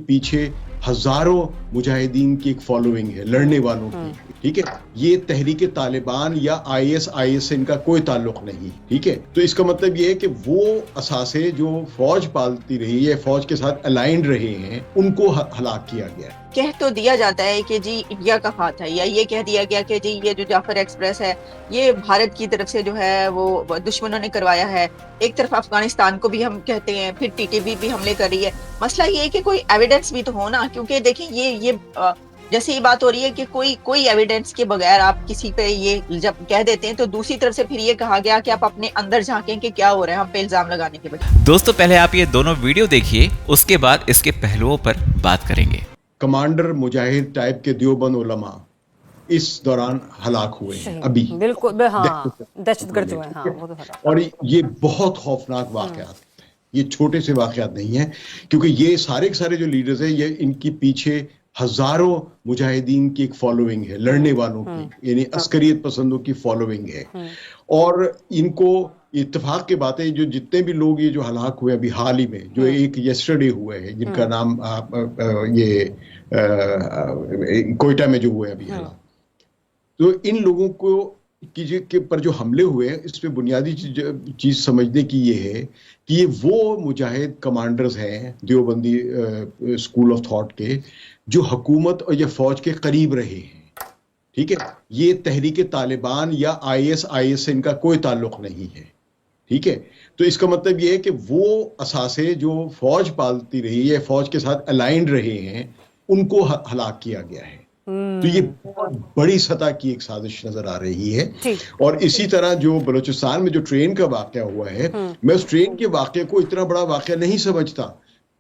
पीछे हजारों मुजाहिदीन की एक फॉलोइंग है, लड़ने वालों की, ठीक है। ये तहरीक तालिबान या आईएस से इनका कोई ताल्लुक नहीं, ठीक है। तो इसका मतलब ये है कि वो असासे जो फौज पालती रही है, फौज के साथ अलाइंड रहे हैं, उनको हलाक किया गया है। कह तो दिया जाता है कि जी इंडिया का हाथ है, या ये कह दिया गया कि जी ये जो जाफर एक्सप्रेस है ये भारत की तरफ से जो है वो दुश्मनों ने करवाया है। एक तरफ अफगानिस्तान को भी हम कहते हैं, फिर टीटीपी भी हमले कर रही है। मसला ये है कि कोई एविडेंस भी तो हो ना, क्योंकि देखिए ये जैसे ये बात हो रही है कि कोई एविडेंस के बगैर आप किसी पे ये जब कह देते हैं, तो दूसरी तरफ से फिर ये कहा गया कि आप अपने अंदर झांकें कि क्या हो रहा है हम पे इल्जाम लगाने के बजाय। दोस्तों पहले आप ये दोनों वीडियो देखिए, उसके बाद इसके पहलुओं पर बात करेंगे। कमांडर मुजाहिद टाइप के देवबंद उलमा इस दौरान हलाक हुए हैं अभी, बिल्कुल, हाँ, दहशतगर्द जो है, हाँ, वो तो हलाक। और ये बहुत खौफनाक वाकयात हैं, ये छोटे से वाकयात नहीं है, क्योंकि ये सारे के सारे जो लीडर्स हैं, ये इनके पीछे हजारों मुजाहिदीन की एक फॉलोइंग है, लड़ने वालों की, यानी अस्करियत पसंदों की फॉलोइंग है। और इनको इत्तेफाक की बात है, जो जितने भी लोग ये जो हलाक हुए अभी हाल ही में, जो एक यस्टरडे हुए हैं, जिनका नाम ये कोयटा में जो हुए अभी हलाक, तो इन लोगों को के पर जो हमले हुए हैं, इस पे बुनियादी चीज समझने की ये है कि ये वो मुजाहिद कमांडर्स हैं देवबंदी स्कूल ऑफ थॉट के, जो हुकूमत और या फौज के करीब रहे हैं, ठीक है। ये तहरीक तालिबान या आईएस से इनका कोई ताल्लुक नहीं है, ठीक है। तो इसका मतलब ये है कि वो असासे जो फौज पालती रही है, फौज के साथ अलाइंड रहे हैं, उनको हलाक किया गया है। तो ये बहुत बड़ी सतह की एक साजिश नजर आ रही है। और इसी तरह जो बलूचिस्तान में जो ट्रेन का वाकया हुआ है, मैं उस ट्रेन के वाकये को इतना बड़ा वाकया नहीं समझता।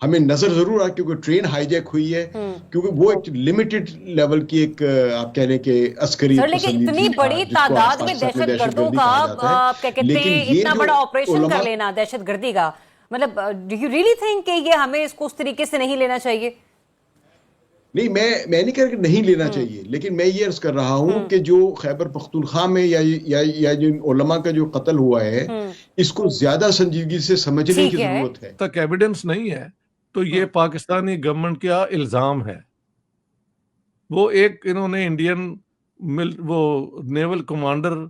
हमें नजर जरूर आ, क्योंकि ट्रेन हाईजैक हुई है, क्योंकि वो एक लिमिटेड लेवल की एक आप कह लें कि अस्करी, लेकिन इतनी बड़ी तादाद में दहशतगर्दों का आप क्या कहते हैं, इतना बड़ा ऑपरेशन कर लेना दहशतगर्दी का, मतलब डू यू रियली थिंक कि ये हमें इसको उस तरीके से नहीं लेना चाहिए? नहीं, मैं नहीं कह रहा कि नहीं लेना चाहिए, लेकिन मैं ये अर्ज कर रहा हूं कि जो खैबर पख्तूनख्वा में या जो उलमा का जो कत्ल हुआ है, इसको ज्यादा संजीदगी से समझने की जरूरत है। तक एविडेंस नहीं है, तो ये पाकिस्तानी गवर्नमेंट का इल्जाम है। वो एक इन्होंने इंडियन वो नेवल कमांडर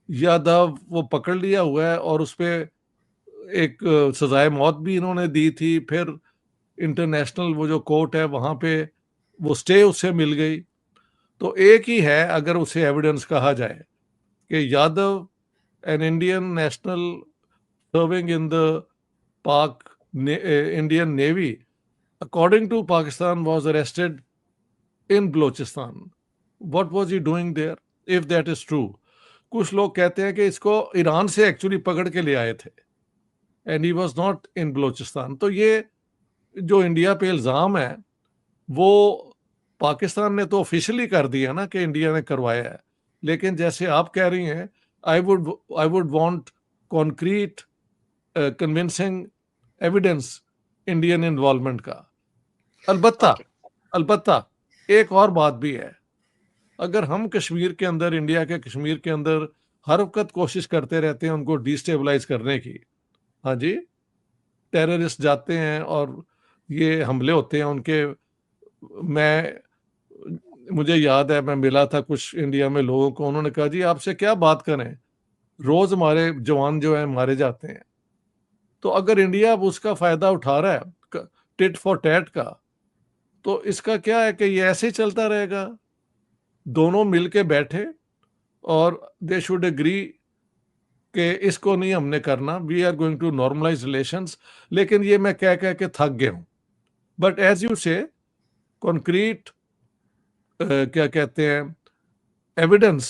यादव वो पकड़ लिया हुआ है, और उस पर एक सजाए मौत भी इन्होंने दी थी। फिर इंटरनेशनल वो जो कोर्ट है वहां पे वो स्टे उससे मिल गई। तो एक ही है, अगर उसे एविडेंस कहा जाए, कि Yadav an Indian national serving in the Pak Indian navy according to Pakistan was arrested in Balochistan. What was he doing there if that is true? कुछ लोग कहते हैं कि इसको ईरान से एक्चुअली पकड़ के ले आए थे and he was not in Balochistan. तो ये जो इंडिया पे इल्ज़ाम है, वो पाकिस्तान ने तो ऑफिशियली कर दिया ना कि इंडिया ने करवाया है, लेकिन जैसे आप कह रही हैं, I would want concrete convincing evidence Indian involvement का। अलबत्ता एक और बात भी है, अगर हम कश्मीर के अंदर, इंडिया के कश्मीर के अंदर हर वक्त कोशिश करते रहते हैं उनको डिस्टेबलाइज करने की, हाँ जी, टेररिस्ट जाते हैं और ये हमले होते हैं उनके। मुझे याद है, मैं मिला था कुछ इंडिया में लोगों को, उन्होंने कहा जी आपसे क्या बात करें, रोज हमारे जवान जो हैं मारे जाते हैं। तो अगर इंडिया अब उसका फायदा उठा रहा है टिट फॉर टैट का, तो इसका क्या है कि ये ऐसे ही चलता रहेगा। दोनों मिलके बैठे और दे शुड एग्री कि इसको नहीं हमने करना, we are going to normalise relations. लेकिन ये मैं कह के थक गया हूं। But as you say concrete क्या कहते हैं एविडेंस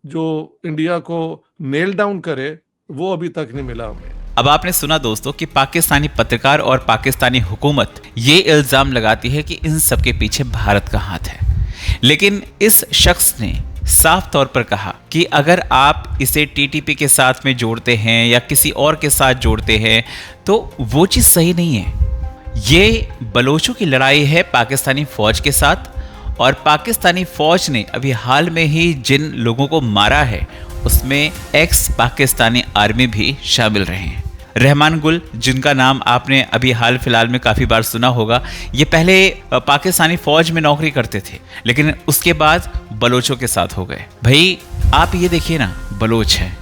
जो इंडिया को नेल डाउन करे, वो अभी तक नहीं मिला हमें। अब आपने सुना दोस्तों कि पाकिस्तानी पत्रकार और पाकिस्तानी हुकूमत ये इल्जाम लगाती है कि इन सब के पीछे भारत का हाथ है, लेकिन इस शख्स ने साफ तौर पर कहा कि अगर आप इसे टीटीपी के साथ में जोड़ते हैं या किसी और के साथ जोड़ते हैं तो वो चीज सही नहीं है। ये बलोचों की लड़ाई है पाकिस्तानी फौज के साथ, और पाकिस्तानी फौज ने अभी हाल में ही जिन लोगों को मारा है उसमें एक्स पाकिस्तानी आर्मी भी शामिल रहे हैं। रहमान गुल, जिनका नाम आपने अभी हाल फिलहाल में काफ़ी बार सुना होगा, ये पहले पाकिस्तानी फौज में नौकरी करते थे, लेकिन उसके बाद बलोचों के साथ हो गए। भाई आप ये देखिए ना, बलोच हैं,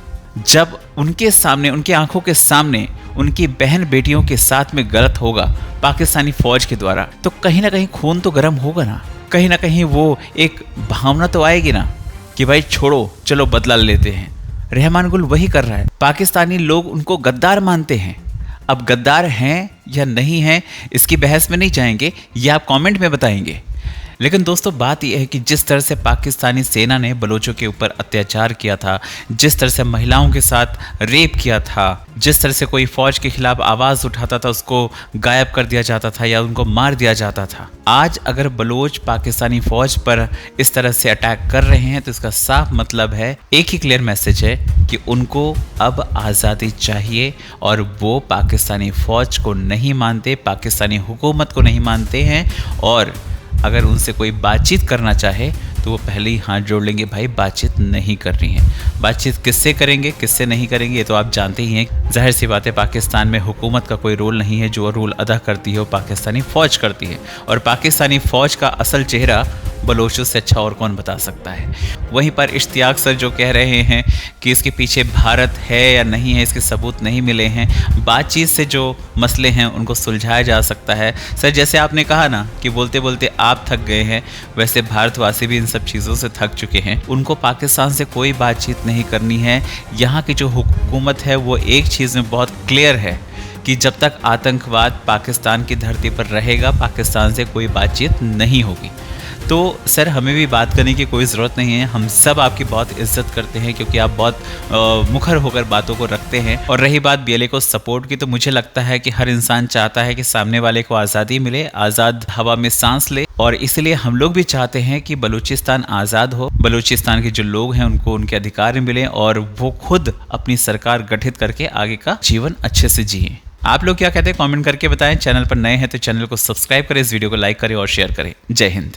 जब उनके सामने, उनकी आंखों के सामने उनकी बहन बेटियों के साथ में गलत होगा पाकिस्तानी फौज के द्वारा, तो कहीं ना कहीं खून तो गर्म होगा ना, कहीं ना कहीं वो एक भावना तो आएगी ना कि भाई छोड़ो, चलो बदला लेते हैं। रहमान गुल वही कर रहा है। पाकिस्तानी लोग उनको गद्दार मानते हैं। अब गद्दार हैं या नहीं हैं, इसकी बहस में नहीं जाएंगे, ये आप कमेंट में बताएंगे। लेकिन दोस्तों बात यह है कि जिस तरह से पाकिस्तानी सेना ने बलोचों के ऊपर अत्याचार किया था, जिस तरह से महिलाओं के साथ रेप किया था, जिस तरह से कोई फौज के खिलाफ आवाज़ उठाता था उसको गायब कर दिया जाता था या उनको मार दिया जाता था, आज अगर बलोच पाकिस्तानी फौज पर इस तरह से अटैक कर रहे हैं तो इसका साफ मतलब है, एक ही क्लियर मैसेज है कि उनको अब आज़ादी चाहिए और वो पाकिस्तानी फौज को नहीं मानते, पाकिस्तानी हुकूमत को नहीं मानते हैं। और अगर उनसे कोई बातचीत करना चाहे तो वो पहले ही हाथ जोड़ लेंगे, भाई बातचीत नहीं करनी है। बातचीत किससे करेंगे, किससे नहीं करेंगे, ये तो आप जानते ही हैं। जाहिर सी बात है, पाकिस्तान में हुकूमत का कोई रोल नहीं है, जो रोल अदा करती है वो पाकिस्तानी फ़ौज करती है। और पाकिस्तानी फ़ौज का असल चेहरा बलोचों से अच्छा और कौन बता सकता है। वहीं पर इश्तियाक सर जो कह रहे हैं कि इसके पीछे भारत है या नहीं है, इसके सबूत नहीं मिले हैं, बातचीत से जो मसले हैं उनको सुलझाया जा सकता है। सर जैसे आपने कहा ना कि बोलते बोलते आप थक गए हैं, वैसे भारतवासी भी इन सब चीज़ों से थक चुके हैं। उनको पाकिस्तान से कोई बातचीत नहीं करनी है। यहाँ की जो हुकूमत है वो एक चीज़ में बहुत क्लियर है कि जब तक आतंकवाद पाकिस्तान की धरती पर रहेगा, पाकिस्तान से कोई बातचीत नहीं होगी। तो सर हमें भी बात करने की कोई ज़रूरत नहीं है, हम सब आपकी बहुत इज्जत करते हैं क्योंकि आप बहुत मुखर होकर बातों को रखते हैं। और रही बात बीएलए को सपोर्ट की, तो मुझे लगता है कि हर इंसान चाहता है कि सामने वाले को आज़ादी मिले, आज़ाद हवा में सांस ले, और इसलिए हम लोग भी चाहते हैं कि बलूचिस्तान आज़ाद हो, बलूचिस्तान के जो लोग हैं उनको उनके अधिकार मिले और वो खुद अपनी सरकार गठित करके आगे का जीवन अच्छे से जिए। आप लोग क्या कहते हैं कमेंट करके बताएं। चैनल पर नए हैं तो चैनल को सब्सक्राइब करें, इस वीडियो को लाइक करें और शेयर करें। जय हिंद।